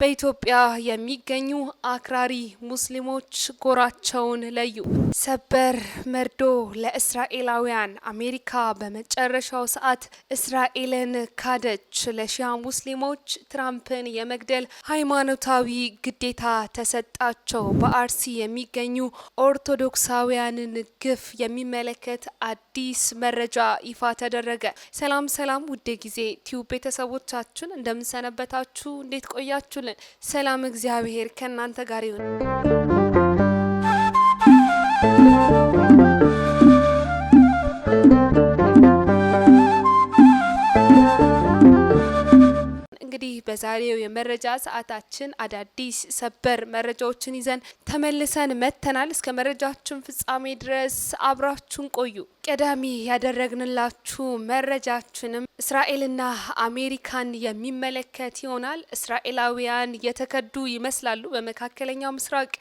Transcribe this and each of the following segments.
በኢትዮጵያ የሚገኙ አክራሪ ሙስሊሞች ጎራቸውን ለዩ። ሰበር መርዶ ለእስራኤላውያን! አሜሪካ በመጨረሻው ሰዓት እስራኤልን ካደች። ለሺያ ሙስሊሞች ትራምፕን የመግደል ሃይማኖታዊ ግዴታ ተሰጣቸው። በአርሲ የሚገኙ ኦርቶዶክሳውያንን ግፍ የሚመለከት አዲስ መረጃ ይፋ ተደረገ። ሰላም ውድ ጊዜ ቲዩብ ቤተሰቦቻችን እንደምንሰነበታችሁ፣ እንዴት ቆያችሁ? ሰላም እግዚአብሔር ከእናንተ ጋር ይሁን። እንግዲህ በዛሬው የመረጃ ሰዓታችን አዳዲስ ሰበር መረጃዎችን ይዘን ተመልሰን መተናል። እስከ መረጃችን ፍጻሜ ድረስ አብራችሁን ቆዩ። ቀዳሚ ያደረግንላችሁ መረጃችንም እስራኤልና አሜሪካን የሚመለከት ይሆናል። እስራኤላውያን የተከዱ ይመስላሉ። በመካከለኛው ምስራቅ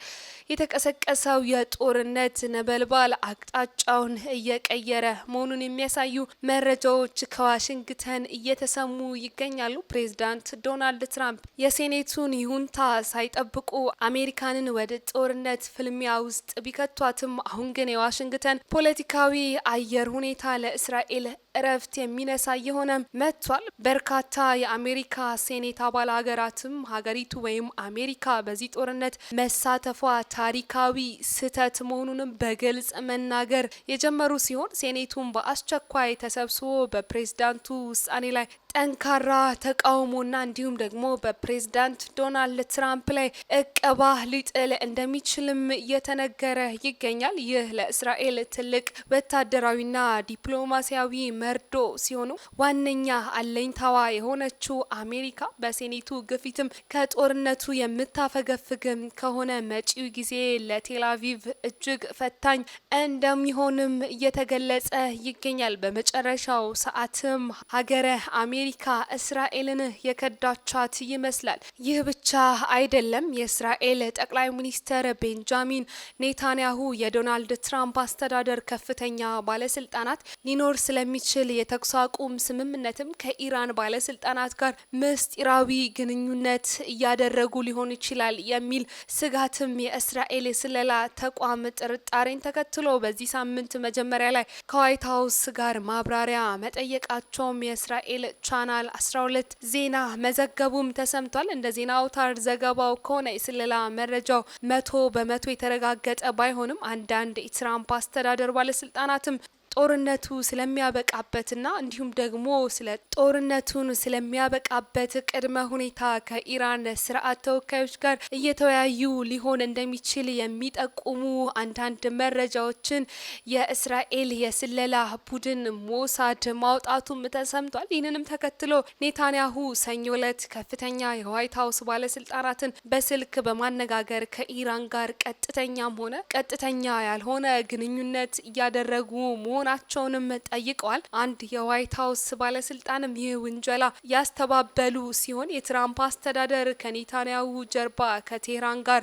የተቀሰቀሰው የጦርነት ነበልባል አቅጣጫውን እየቀየረ መሆኑን የሚያሳዩ መረጃዎች ከዋሽንግተን እየተሰሙ ይገኛሉ። ፕሬዝዳንት ዶናልድ ትራምፕ የሴኔቱን ይሁንታ ሳይጠብቁ አሜሪካንን ወደ ጦርነት ፍልሚያ ውስጥ ቢከቷትም አሁን ግን የዋሽንግተን ፖለቲካዊ አየር ሁኔታ ለእስራኤል እረፍት የሚነሳ የሆነ መጥቷል። በርካታ የአሜሪካ ሴኔት አባል ሀገራትም ሀገሪቱ ወይም አሜሪካ በዚህ ጦርነት መሳተፏ ታሪካዊ ስህተት መሆኑንም በግልጽ መናገር የጀመሩ ሲሆን ሴኔቱን በአስቸኳይ ተሰብስቦ በፕሬዝዳንቱ ውሳኔ ላይ ጠንካራ ተቃውሞና እንዲሁም ደግሞ በፕሬዝዳንት ዶናልድ ትራምፕ ላይ እቀባ ሊጥል እንደሚችልም እየተነገረ ይገኛል። ይህ ለእስራኤል ትልቅ ወታደራዊና ዲፕሎማሲያዊ መርዶ ሲሆኑ ዋነኛ አለኝታዋ የሆነችው አሜሪካ በሴኔቱ ግፊትም ከጦርነቱ የምታፈገፍግም ከሆነ መጪው ጊዜ ለቴልአቪቭ እጅግ ፈታኝ እንደሚሆንም እየተገለጸ ይገኛል። በመጨረሻው ሰዓትም ሀገረ አሜሪካ እስራኤልን የከዳቻት ይመስላል። ይህ ብቻ አይደለም። የእስራኤል ጠቅላይ ሚኒስትር ቤንጃሚን ኔታንያሁ የዶናልድ ትራምፕ አስተዳደር ከፍተኛ ባለስልጣናት ሊኖር ስለሚችል የተኩስ አቁም ስምምነትም ከኢራን ባለስልጣናት ጋር ምስጢራዊ ግንኙነት እያደረጉ ሊሆን ይችላል የሚል ስጋትም የእስራኤል የስለላ ተቋም ጥርጣሬን ተከትሎ በዚህ ሳምንት መጀመሪያ ላይ ከዋይት ሀውስ ጋር ማብራሪያ መጠየቃቸውም የእስራኤል ቻናል 12 ዜና መዘገቡም ተሰምቷል። እንደ ዜና አውታር ዘገባው ከሆነ የስለላ መረጃው 100% የተረጋገጠ ባይሆንም አንዳንድ የትራምፕ አስተዳደር ባለስልጣናትም ጦርነቱ ስለሚያበቃበትና እንዲሁም ደግሞ ስለ ጦርነቱን ስለሚያበቃበት ቅድመ ሁኔታ ከኢራን ስርዓት ተወካዮች ጋር እየተወያዩ ሊሆን እንደሚችል የሚጠቁሙ አንዳንድ መረጃዎችን የእስራኤል የስለላ ቡድን ሞሳድ ማውጣቱም ተሰምቷል። ይህንንም ተከትሎ ኔታንያሁ ሰኞ ዕለት ከፍተኛ የዋይት ሀውስ ባለስልጣናትን በስልክ በማነጋገር ከኢራን ጋር ቀጥተኛም ሆነ ቀጥተኛ ያልሆነ ግንኙነት እያደረጉ መሆናቸውንም ጠይቀዋል። አንድ የዋይት ሀውስ ባለስልጣንም ይህ ውንጀላ ያስተባበሉ ሲሆን የትራምፕ አስተዳደር ከኔታንያሁ ጀርባ ከቴህራን ጋር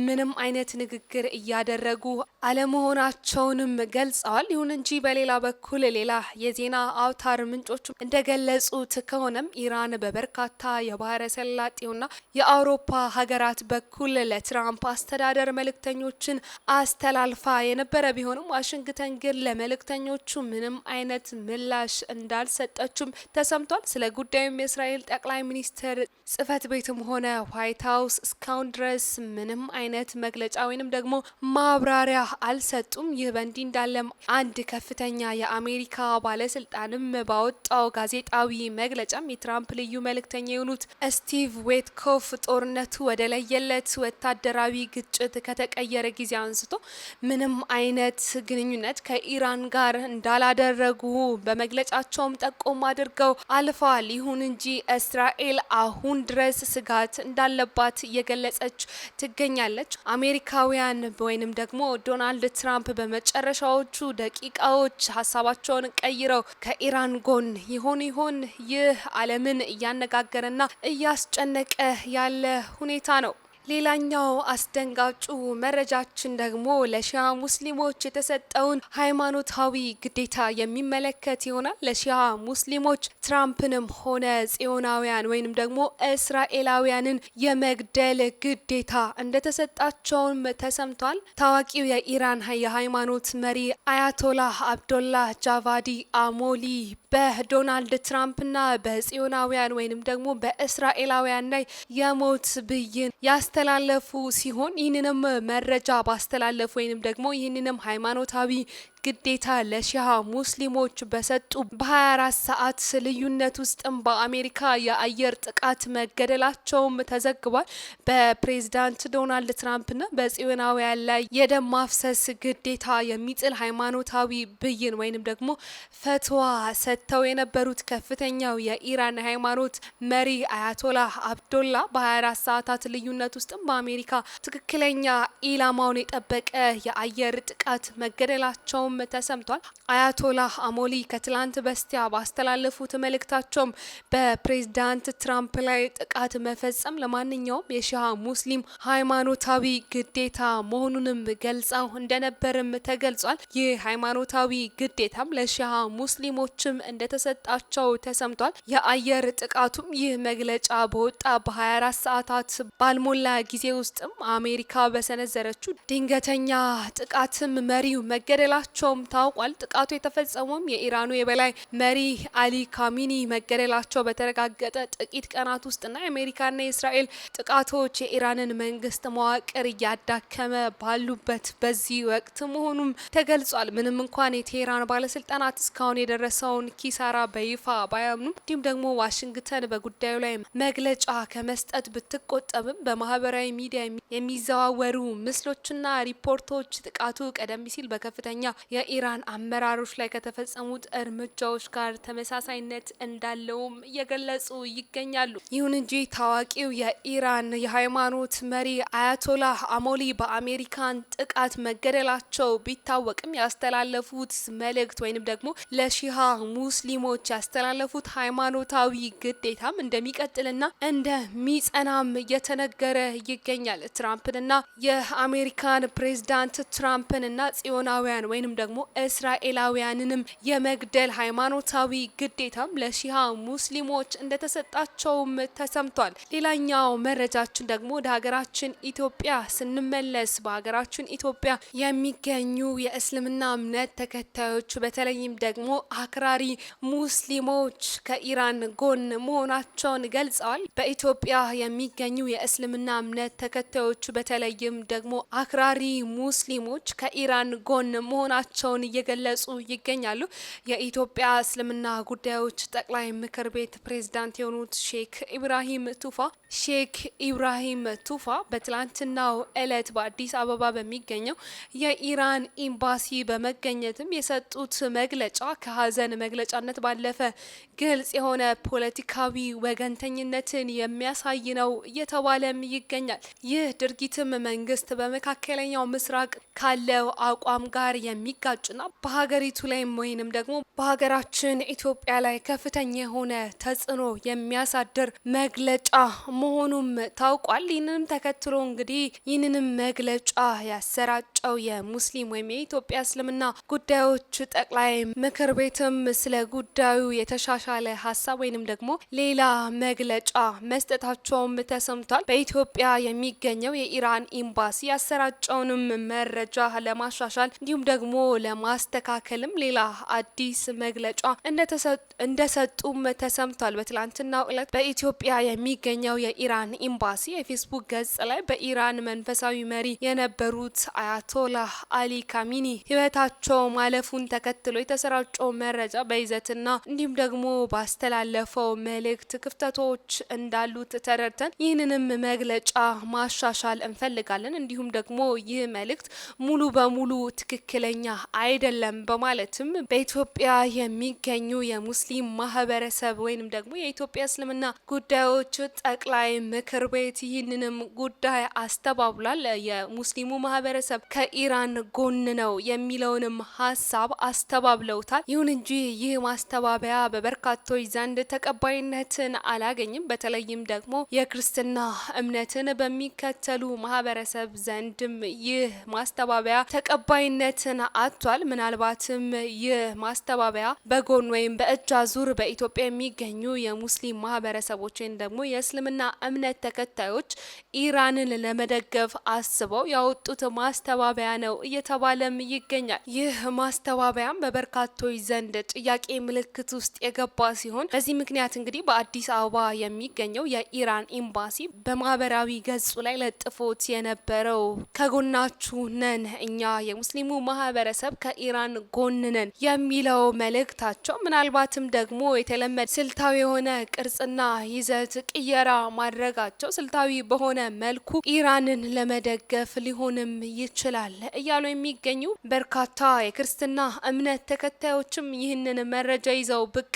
ምንም አይነት ንግግር እያደረጉ አለመሆናቸውንም ገልጸዋል። ይሁን እንጂ በሌላ በኩል ሌላ የዜና አውታር ምንጮች እንደገለጹት ከሆነም ኢራን በበርካታ የባህረ ሰላጤውና የአውሮፓ ሀገራት በኩል ለትራምፕ አስተዳደር መልእክተኞችን አስተላልፋ የነበረ ቢሆንም ዋሽንግተን ግን ለመልእክተኞቹ ምንም አይነት ምላሽ እንዳልሰጠችም ተሰምቷል። ስለ ጉዳዩም የእስራኤል ጠቅላይ ሚኒስትር ጽህፈት ቤትም ሆነ ዋይት ሀውስ እስካሁን ድረስ ምንም አይነት መግለጫ ወይንም ደግሞ ማብራሪያ አልሰጡም። ይህ በእንዲህ እንዳለም አንድ ከፍተኛ የአሜሪካ ባለስልጣንም ባወጣው ጋዜጣዊ መግለጫም የትራምፕ ልዩ መልእክተኛ የሆኑት ስቲቭ ዌትኮፍ ጦርነቱ ወደ ለየለት ወታደራዊ ግጭት ከተቀየረ ጊዜ አንስቶ ምንም አይነት ግንኙነት ከኢራን ጋር እንዳላደረጉ በመግለጫቸውም ጠቆም አድርገው አልፈዋል። ይሁን እንጂ እስራኤል አሁን ድረስ ስጋት እንዳለባት እየገለጸች ትገኛለች። አሜሪካውያን ወይንም ደግሞ ዶናልድ ትራምፕ በመጨረሻዎቹ ደቂቃዎች ሀሳባቸውን ቀይረው ከኢራን ጎን ይሆን? ይህ ዓለምን እያነጋገረና እያስጨነቀ ያለ ሁኔታ ነው። ሌላኛው አስደንጋጩ መረጃችን ደግሞ ለሺያ ሙስሊሞች የተሰጠውን ሃይማኖታዊ ግዴታ የሚመለከት ይሆናል። ለሺያ ሙስሊሞች ትራምፕንም ሆነ ጽዮናውያን ወይንም ደግሞ እስራኤላውያንን የመግደል ግዴታ እንደተሰጣቸውም ተሰምቷል። ታዋቂው የኢራን የሃይማኖት መሪ አያቶላህ አብዶላህ ጃቫዲ አሞሊ በዶናልድ ትራምፕና በጽዮናውያን ወይንም ደግሞ በእስራኤላውያን ላይ የሞት ብይን ያስተላለፉ ሲሆን ይህንንም መረጃ ባስተላለፉ ወይንም ደግሞ ይህንንም ሃይማኖታዊ ግዴታ ለሺያ ሙስሊሞች በሰጡ በ24 ሰዓት ልዩነት ውስጥም በአሜሪካ የአየር ጥቃት መገደላቸውም ተዘግቧል። በፕሬዝዳንት ዶናልድ ትራምፕና በጽዮናውያን ላይ የደም ማፍሰስ ግዴታ የሚጥል ሃይማኖታዊ ብይን ወይንም ደግሞ ፈትዋ ሰጥተው የነበሩት ከፍተኛው የኢራን ሃይማኖት መሪ አያቶላህ አብዶላ በ24 ሰዓታት ልዩነት ውስጥም በአሜሪካ ትክክለኛ ኢላማውን የጠበቀ የአየር ጥቃት መገደላቸውም ተሰምቷል። አያቶላህ አሞሊ ከትላንት በስቲያ ባስተላለፉት መልእክታቸውም በፕሬዝዳንት ትራምፕ ላይ ጥቃት መፈጸም ለማንኛውም የሺያ ሙስሊም ሃይማኖታዊ ግዴታ መሆኑንም ገልጸው እንደነበርም ተገልጿል። ይህ ሃይማኖታዊ ግዴታም ለሺያ ሙስሊሞችም እንደተሰጣቸው ተሰምቷል። የአየር ጥቃቱም ይህ መግለጫ በወጣ በ24 ሰዓታት ባልሞላ ጊዜ ውስጥም አሜሪካ በሰነዘረችው ድንገተኛ ጥቃትም መሪው መገደላቸው ታውቋል። ጥቃቱ የተፈጸመውም የኢራኑ የበላይ መሪ አሊ ካሚኒ መገደላቸው በተረጋገጠ ጥቂት ቀናት ውስጥና የአሜሪካና የእስራኤል ጥቃቶች የኢራንን መንግስት መዋቅር እያዳከመ ባሉበት በዚህ ወቅት መሆኑም ተገልጿል። ምንም እንኳን የቴህራን ባለስልጣናት እስካሁን የደረሰውን ኪሳራ በይፋ ባያምኑም እንዲሁም ደግሞ ዋሽንግተን በጉዳዩ ላይ መግለጫ ከመስጠት ብትቆጠብም በማህበራዊ ሚዲያ የሚዘዋወሩ ምስሎችና ሪፖርቶች ጥቃቱ ቀደም ሲል በከፍተኛ የኢራን አመራሮች ላይ ከተፈጸሙት እርምጃዎች ጋር ተመሳሳይነት እንዳለውም እየገለጹ ይገኛሉ። ይሁን እንጂ ታዋቂው የኢራን የሃይማኖት መሪ አያቶላህ አሞሊ በአሜሪካን ጥቃት መገደላቸው ቢታወቅም ያስተላለፉት መልእክት ወይንም ደግሞ ለሺሃ ሙስሊሞች ያስተላለፉት ሃይማኖታዊ ግዴታም እንደሚቀጥልና እንደሚጸናም እየተነገረ ይገኛል። ትራምፕንና የአሜሪካን ፕሬዝዳንት ትራምፕንና ጽዮናውያን ወይንም ደግሞ እስራኤላውያንንም የመግደል ሃይማኖታዊ ግዴታም ለሺሃ ሙስሊሞች እንደተሰጣቸውም ተሰምቷል። ሌላኛው መረጃችን ደግሞ ወደ ሀገራችን ኢትዮጵያ ስንመለስ በሀገራችን ኢትዮጵያ የሚገኙ የእስልምና እምነት ተከታዮች በተለይም ደግሞ አክራሪ ሙስሊሞች ከኢራን ጎን መሆናቸውን ገልጸዋል። በኢትዮጵያ የሚገኙ የእስልምና እምነት ተከታዮች በተለይም ደግሞ አክራሪ ሙስሊሞች ከኢራን ጎን መሆናቸውን እየገለጹ ይገኛሉ። የኢትዮጵያ እስልምና ጉዳዮች ጠቅላይ ምክር ቤት ፕሬዝዳንት የሆኑት ሼክ ኢብራሂም ቱፋ በትላንትናው እለት በአዲስ አበባ በሚገኘው የኢራን ኤምባሲ በመገኘትም የሰጡት መግለጫ ከሀዘን መግለጫነት ባለፈ ግልጽ የሆነ ፖለቲካዊ ወገንተኝነትን የሚያሳይ ነው እየተባለም ይገኛል። ይህ ድርጊትም መንግስት በመካከለኛው ምስራቅ ካለው አቋም ጋር የሚጋጭና በሀገሪቱ ላይም ወይንም ደግሞ በሀገራችን ኢትዮጵያ ላይ ከፍተኛ የሆነ ተጽዕኖ የሚያሳድር መግለጫ መሆኑም ታውቋል። ይህንንም ተከትሎ እንግዲህ ይህንንም መግለጫ ያሰራጨው የሙስሊም ወይም የኢትዮጵያ እስልምና ጉዳዮች ጠቅላይ ምክር ቤትም ስለ ጉዳዩ የተሻሻለ ሀሳብ ወይንም ደግሞ ሌላ መግለጫ መስጠታቸውም ተሰምቷል። በኢትዮጵያ የሚገኘው የኢራን ኤምባሲ ያሰራጨውንም መረጃ ለማሻሻል እንዲሁም ደግሞ ለማስተካከልም ሌላ አዲስ መግለጫ እንደሰጡም ተሰምቷል። በትላንትናው ዕለት በኢትዮጵያ የሚገኘው የኢራን ኤምባሲ የፌስቡክ ገጽ ላይ በኢራን መንፈሳዊ መሪ የነበሩት አያቶላህ አሊ ካሚኒ ህይወታቸው ማለፉን ተከትሎ የተሰራጨው መረጃ በይዘትና እንዲሁም ደግሞ ባስተላለፈው መልእክት ክፍተቶች እንዳሉት ተረድተን ይህንንም መግለጫ ማሻሻል እንፈልጋለን። እንዲሁም ደግሞ ይህ መልእክት ሙሉ በሙሉ ትክክለኛ አይደለም በማለትም በኢትዮጵያ የሚገኙ የሙስሊም ማህበረሰብ ወይንም ደግሞ የኢትዮጵያ እስልምና ጉዳዮች ጠቅላይ ምክር ቤት ይህንንም ጉዳይ አስተባብሏል። የሙስሊሙ ማህበረሰብ ከኢራን ጎን ነው የሚለውንም ሀሳብ አስተባብለውታል። ይሁን እንጂ ይህ ማስተባበያ በበርካቶች ዘንድ ተቀባይነትን አላገኝም። በተለይም ደግሞ የክርስትና እምነትን በሚከተሉ ማህበረሰብ ዘንድም ይህ ማስተባበያ ተቀባይነትን አጥቷል። ምናልባትም ይህ ማስተባበያ በጎን ወይም በእጅ አዙር በኢትዮጵያ የሚገኙ የሙስሊም ማህበረሰቦች ወይም ደግሞ የእስልምና እምነት ተከታዮች ኢራንን ለመደገፍ አስበው ያወጡት ማስተባበያ ነው እየተባለም ይገኛል። ይህ ማስተባበያም በበርካቶች ዘንድ ጥያቄ ምልክት ውስጥ የገባ ሲሆን በዚህ ምክንያት እንግዲህ በአዲስ አበባ የሚገኘው የኢራን ኤምባሲ በማህበራዊ ገጹ ላይ ለጥፎት የነበረው ከጎናችሁ ነን፣ እኛ የሙስሊሙ ማህበረሰብ ከኢራን ጎን ነን የሚለው መልእክታቸው ምናልባትም ደግሞ የተለመደ ስልታዊ የሆነ ቅርጽና ይዘት ቅየራ ማድረጋቸው ስልታዊ በሆነ መልኩ ኢራንን ለመደገፍ ሊሆንም ይችላል እያሉ የሚገኙ በርካታ የክርስትና እምነት ተከታዮችም ይህንን መረጃ ይዘው ብቅ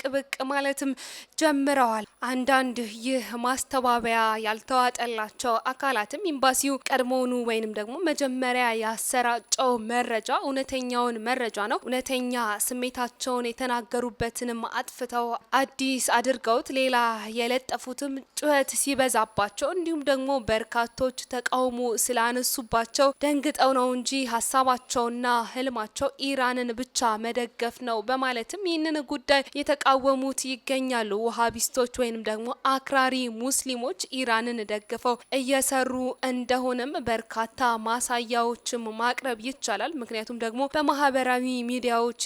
ማለትም ጀምረዋል። አንዳንድ ይህ ማስተባበያ ያልተዋጠላቸው አካላትም ኤምባሲው ቀድሞውኑ ወይንም ደግሞ መጀመሪያ ያሰራጨው መረጃ እውነተኛውን መረጃ ነው፣ እውነተኛ ስሜታቸውን የተናገሩበትንም አጥፍተው አዲስ አድርገውት ሌላ የለጠፉትም ጩኸት ሲበዛባቸው እንዲሁም ደግሞ በርካቶች ተቃውሞ ስላነሱባቸው ደንግጠው ነው እንጂ ሀሳባቸውና ህልማቸው ኢራንን ብቻ መደገፍ ነው በማለትም ይህንን ጉዳይ የተቃወሙት ይገኛሉ። ውሃቢስቶች ወይንም ደግሞ አክራሪ ሙስሊሞች ኢራንን ደግፈው እየሰሩ እንደሆነም በርካታ ማሳያዎችም ማቅረብ ይቻላል። ምክንያቱም ደግሞ በማህበራዊ ሚዲያዎች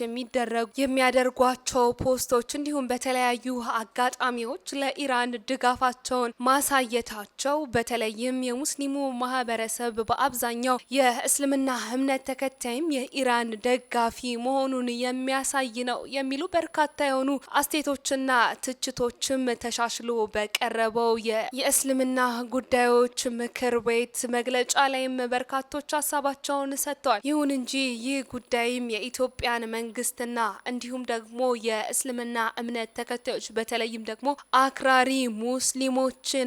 የሚያደርጓቸው ፖስቶች እንዲሁም በተለያዩ አጋጣሚዎች ለኢራን ድጋፋቸውን ማሳየታቸው በተለይም የሙስሊሙ ማህበረሰብ በአብዛኛው የእስልምና እምነት ተከታይም የኢራን ደጋፊ መሆኑን የሚያሳይ ነው የሚሉ በርካታ የሆኑ አስተያየቶችና ትችቶችም ተሻሽሎ በቀረበው የእስልምና ጉዳዮች ምክር ቤት መግለጫ ላይም በርካቶች ሀሳባቸውን ሰጥተዋል። ይሁን እንጂ ይህ ጉዳይም የኢትዮጵያን መንግስትና እንዲሁም ደግሞ የእስልምና እምነት ተከታዮች በተለይም ደግሞ አክራሪ ሙስሊሞችን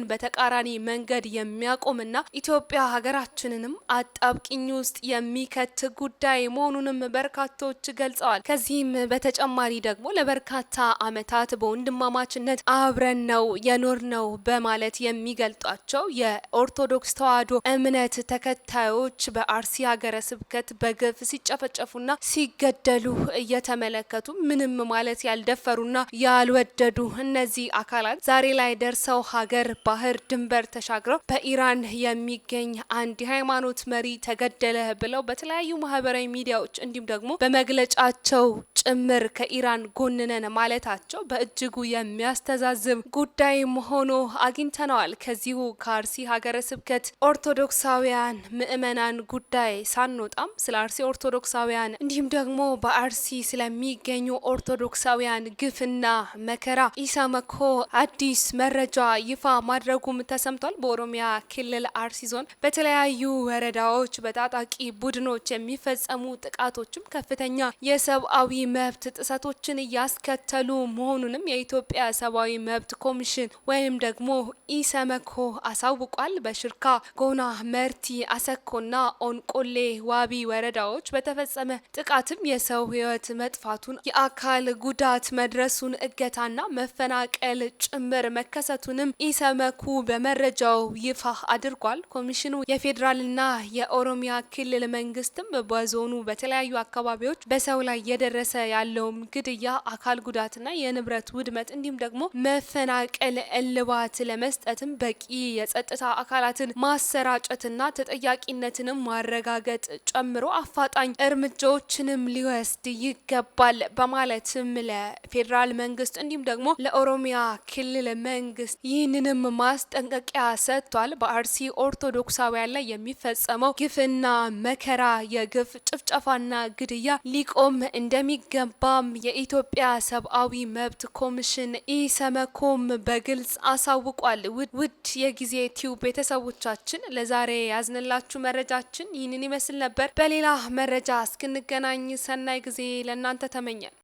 በተቃራኒ መንገድ የሚያቆምና ኢትዮጵያ ሀገራችንንም አጣብቂኝ ውስጥ የሚከት ጉዳይ መሆኑንም በርካቶች ገልጸዋል። ከዚህም በተጨማሪ ደግሞ ለበርካታ አመታት በወንድማማችነት አብረን ነው የኖር ነው በማለት የሚገልጧቸው የኦርቶዶክስ ተዋሕዶ እምነት ተከታዮች በአርሲ ሀገረ ስብከት በግፍ ሲጨፈጨፉና ሲገደሉ እየተመለከቱ ምንም ማለት ያልደፈሩና ያልወደዱ እነዚህ አካላት ዛሬ ላይ ደርሰው ሀገር ባህር ድንበር ተሻግረው በኢራን የሚገኝ አንድ የሃይማኖት መሪ ተገደለ ብለው በተለያዩ ማህበራዊ ሚዲያዎች እንዲሁም ደግሞ በመግለጫቸው ጭምር ከኢራን ጎንነን ማለታቸው በእጅጉ የሚያስተዛዝብ ጉዳይ ሆኖ አግኝተነዋል። ከዚሁ ከአርሲ ሀገረ ስብከት ኦርቶዶክሳውያን ምእመናን ጉዳይ ሳንወጣም ስለ አርሲ ኦርቶዶክሳውያን እንዲሁም ደግሞ በአርሲ ስለሚገኙ ኦርቶዶክሳውያን ግፍና መከራ ኢሰመኮ አዲስ መረጃ ይፋ ማድረጉም ተሰምቷል። በኦሮሚያ ክልል አርሲ ዞን በተለያዩ ወረዳዎች በታጣቂ ቡድኖች የሚፈጸሙ ጥቃቶችም ከፍተኛ የሰብአዊ መብት ጥሰቶችን እያስከተሉ መሆኑንም የኢትዮጵያ ሰብአዊ መብት ኮሚሽን ወይም ደግሞ ኢሰመኮ አሳውቋል። በሽርካ ጎና፣ መርቲ፣ አሰኮና ኦንቆሌ ዋቢ ወረዳዎች በተፈጸመ ጥቃትም የሰው ሕይወት መጥፋቱን፣ የአካል ጉዳት መድረሱን፣ እገታና መፈናቀል ጭምር መከሰቱንም ኢሰመኩ በመረጃው ይፋ አድርጓል። ኮሚሽኑ የፌዴራልና የኦሮሚያ ክልል መንግስትም በዞኑ በተለያዩ አካባቢዎች በሰው ላይ የደረሰ ያለውም ግድያ፣ አካል ጉዳትና የንብረት ውድመት እንዲሁም ደግሞ መፈናቀል እልባት ለመስጠትም በቂ የጸጥታ አካላትን ማሰራጨትና ተጠያቂነትንም ማረጋገጥ ጨምሮ አፋጣኝ እርምጃዎችንም ሊወስድ ይገባል በማለትም ለፌዴራል መንግስት እንዲሁም ደግሞ ለኦሮሚያ ክልል መንግስት ይህንንም ማስጠንቀቂያ ሰጥቷል። በአርሲ ኦርቶዶክሳውያን ላይ የሚፈጸመው ግፍና መከራ፣ የግፍ ጭፍጨፋና ግድያ ሊቆም እንደሚገባ እንደሚገባም የኢትዮጵያ ሰብአዊ መብት ኮሚሽን ኢሰመኮም በግልጽ አሳውቋል። ውድ የጊዜ ቲዩብ ቤተሰቦቻችን ለዛሬ ያዝንላችሁ መረጃችን ይህንን ይመስል ነበር። በሌላ መረጃ እስክንገናኝ ሰናይ ጊዜ ለእናንተ ተመኘን።